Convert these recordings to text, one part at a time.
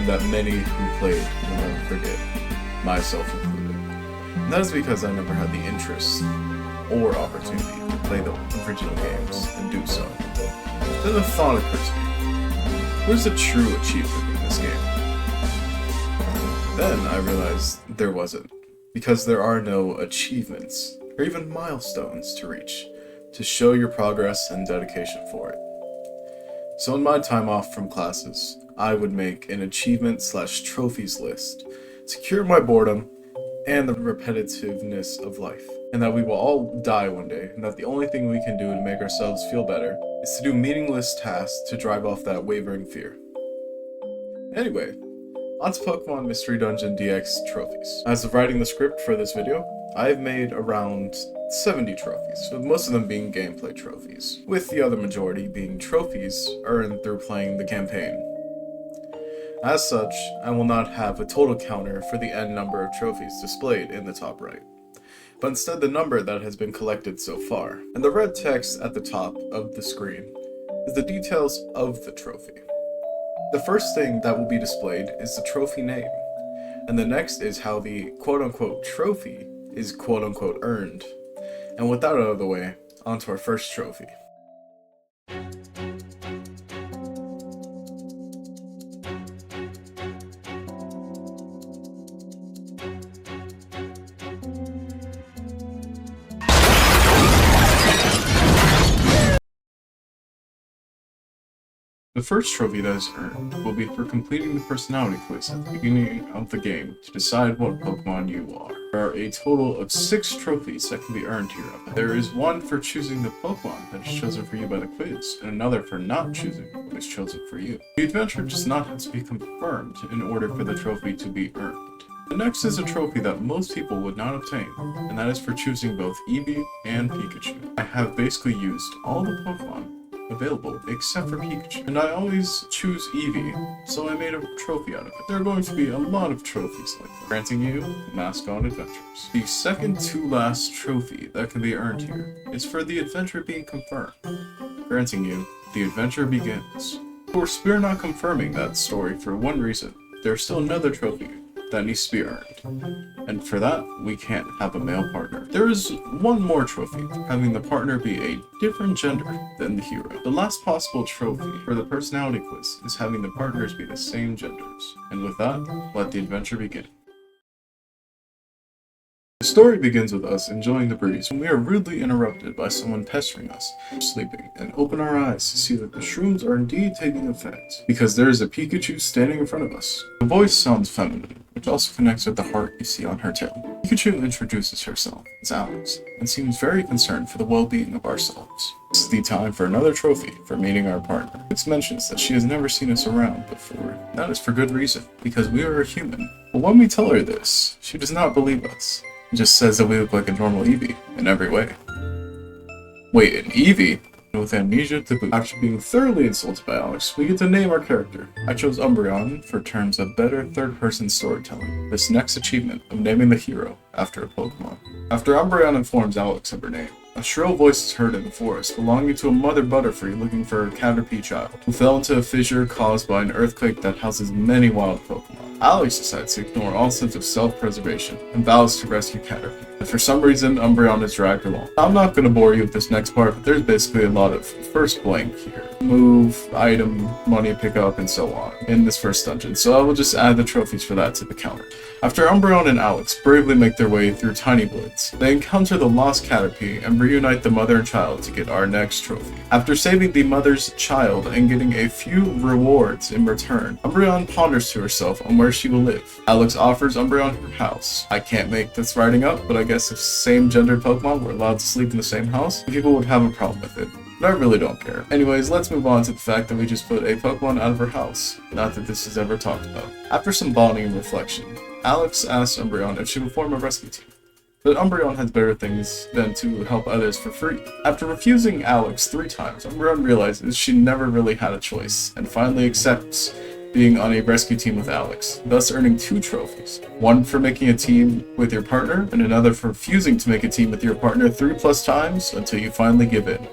game that many who played will never forget, myself included. And that is because I never had the interest or opportunity to play the original games and do so. Then the thought occurred to me, what is a true achievement in this game? Then I realized there wasn't, because there are no achievements or even milestones to reach to show your progress and dedication for it. So in my time off from classes, I would make an achievement/trophies list to cure my boredom and the repetitiveness of life, and that we will all die one day, and that the only thing we can do to make ourselves feel better is to do meaningless tasks to drive off that wavering fear. Anyway, on to Pokemon Mystery Dungeon DX trophies. As of writing the script for this video, I've made around 70 trophies, with most of them being gameplay trophies, with the other majority being trophies earned through playing the campaign. As such, I will not have a total counter for the end number of trophies displayed in the top right, but instead the number that has been collected so far. And the red text at the top of the screen is the details of the trophy. The first thing that will be displayed is the trophy name, and the next is how the quote-unquote trophy is quote-unquote earned. And with that out of the way, on to our first trophy. The first trophy that is earned will be for completing the personality quiz at the beginning of the game to decide what Pokemon you are. There are a total of 6 trophies that can be earned here. There is one for choosing the Pokemon that is chosen for you by the quiz, and another for not choosing what is chosen for you. The adventure does not have to be confirmed in order for the trophy to be earned. The next is a trophy that most people would not obtain, and that is for choosing both Eevee and Pikachu. I have basically used all the Pokemon available except for Pikachu, and I always choose Eevee, so I made a trophy out of it. There are going to be a lot of trophies like that, granting you Mascot Adventures. The second to last trophy that can be earned here is for the adventure being confirmed, granting you The Adventure Begins. Of course, we're not confirming that story for one reason. There's still another trophy that needs to be earned, and for that, we can't have a male partner. There is one more trophy, having the partner be a different gender than the hero. The last possible trophy for the personality quiz is having the partners be the same genders. And with that, let the adventure begin. The story begins with us enjoying the breeze when we are rudely interrupted by someone pestering us, sleeping, and open our eyes to see that the shrooms are indeed taking effect, because there is a Pikachu standing in front of us. The voice sounds feminine, which also connects with the heart you see on her tail. Pikachu introduces herself as Alex, and seems very concerned for the well-being of ourselves. This is the time for another trophy for meeting our partner. It mentions that she has never seen us around before. That is for good reason, because we are a human. But when we tell her this, she does not believe us. Just says that we look like a normal Eevee in every way. Wait, an Eevee? With amnesia to boot. After being thoroughly insulted by Alex, we get to name our character. I chose Umbreon for terms of better third-person storytelling. This next achievement of naming the hero after a Pokemon. After Umbreon informs Alex of her name, a shrill voice is heard in the forest belonging to a mother butterfree looking for her Caterpie child, who fell into a fissure caused by an earthquake that houses many wild Pokemon. Alex decides to ignore all sense of self-preservation and vows to rescue Caterpie, but for some reason Umbreon is dragged along. I'm not going to bore you with this next part, but there's basically a lot of first blank here. Move, item, money pickup, and so on in this first dungeon, so I will just add the trophies for that to the counter. After Umbreon and Alex bravely make their way through tiny woods, they encounter the lost Caterpie and reunite the mother and child to get our next trophy. After saving the mother's child and getting a few rewards in return, Umbreon ponders to herself on where she will live. Alex offers Umbreon her house. I can't make this writing up, but I guess if same-gendered Pokemon were allowed to sleep in the same house, people would have a problem with it. But I really don't care. Anyways, let's move on to the fact that we just put a Pokemon out of her house. Not that this is ever talked about. After some bonding and reflection, Alex asks Umbreon if she will form a rescue team. But Umbreon has better things than to help others for free. After refusing Alex 3 times, Umbreon realizes she never really had a choice, and finally accepts being on a rescue team with Alex, thus earning 2 trophies. One for making a team with your partner, and another for refusing to make a team with your partner 3+ times until you finally give in.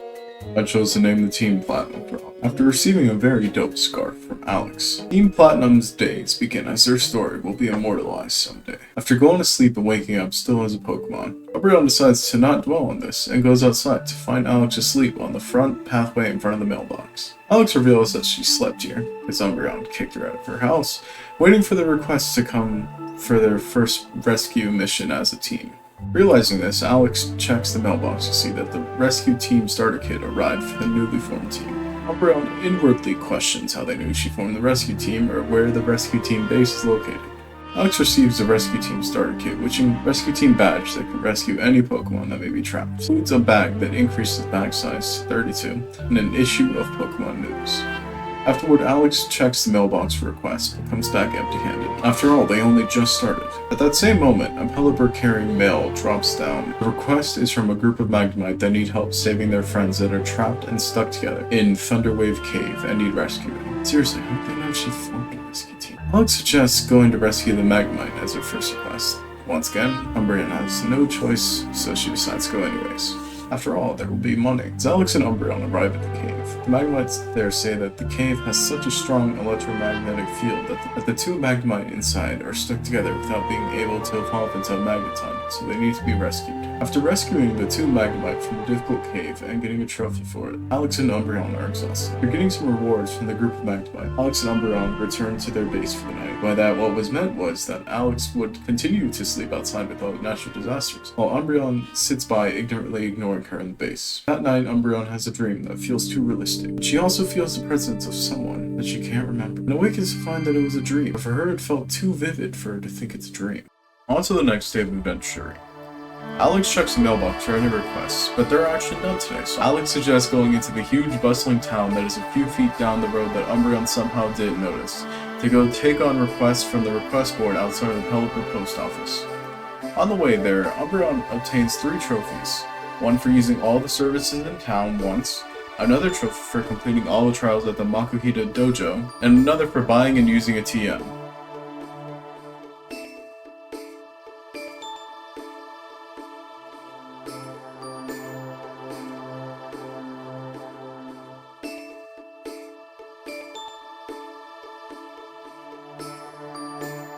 I chose to name the team Platinum Pro. After receiving a very dope scarf from Alex. Team Platinum's days begin as their story will be immortalized someday. After going to sleep and waking up still as a Pokemon, Umbreon decides to not dwell on this and goes outside to find Alex asleep on the front pathway in front of the mailbox. Alex reveals that she slept here, because Umbreon kicked her out of her house, waiting for the request to come for their first rescue mission as a team. Realizing this, Alex checks the mailbox to see that the rescue team starter kit arrived for the newly formed team. Umbreon inwardly questions how they knew she formed the rescue team or where the rescue team base is located. Alex receives the rescue team starter kit, which includes a rescue team badge that can rescue any Pokemon that may be trapped. It includes a bag that increases bag size to 32 and an issue of Pokemon News. Afterward, Alex checks the mailbox for requests, but comes back empty-handed. After all, they only just started. At that same moment, a Pelipper carrying mail drops down. The request is from a group of Magnemite that need help saving their friends that are trapped and stuck together in Thunderwave Cave and need rescuing. Seriously, how do they know she formed a rescue team? Alex suggests going to rescue the Magnemite as her first request. Once again, Umbreon has no choice, so she decides to go anyways. After all, there will be money. As Alex and Umbreon arrive at the cave, the Magnemites there say that the cave has such a strong electromagnetic field that the two Magnemite inside are stuck together without being able to evolve into a Magneton, so they need to be rescued. After rescuing the two Magnemite from a difficult cave and getting a trophy for it, Alex and Umbreon are exhausted. They're getting some rewards from the group of Magnemite. Alex and Umbreon return to their base for the night. By that, what was meant was that Alex would continue to sleep outside without natural disasters, while Umbreon sits by ignorantly ignoring her in the base. That night, Umbreon has a dream that feels too realistic. She also feels the presence of someone that she can't remember, and awakens to find that it was a dream, but for her it felt too vivid for her to think it's a dream. On to the next day of adventuring. Alex checks the mailbox for any requests, but there are actually none today, so Alex suggests going into the huge bustling town that is a few feet down the road that Umbreon somehow didn't notice, to go take on requests from the request board outside of the Pelipper post office. On the way there, Umbreon obtains 3 trophies. One for using all the services in town once, another trophy for completing all the trials at the Makuhita Dojo, and another for buying and using a TM.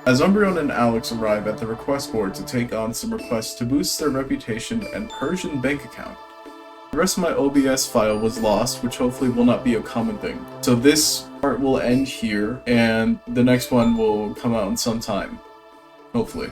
As Umbreon and Alex arrive at the request board to take on some requests to boost their reputation and Persian bank account. The rest of my OBS file was lost, which hopefully will not be a common thing. So this part will end here, and the next one will come out in some time. Hopefully.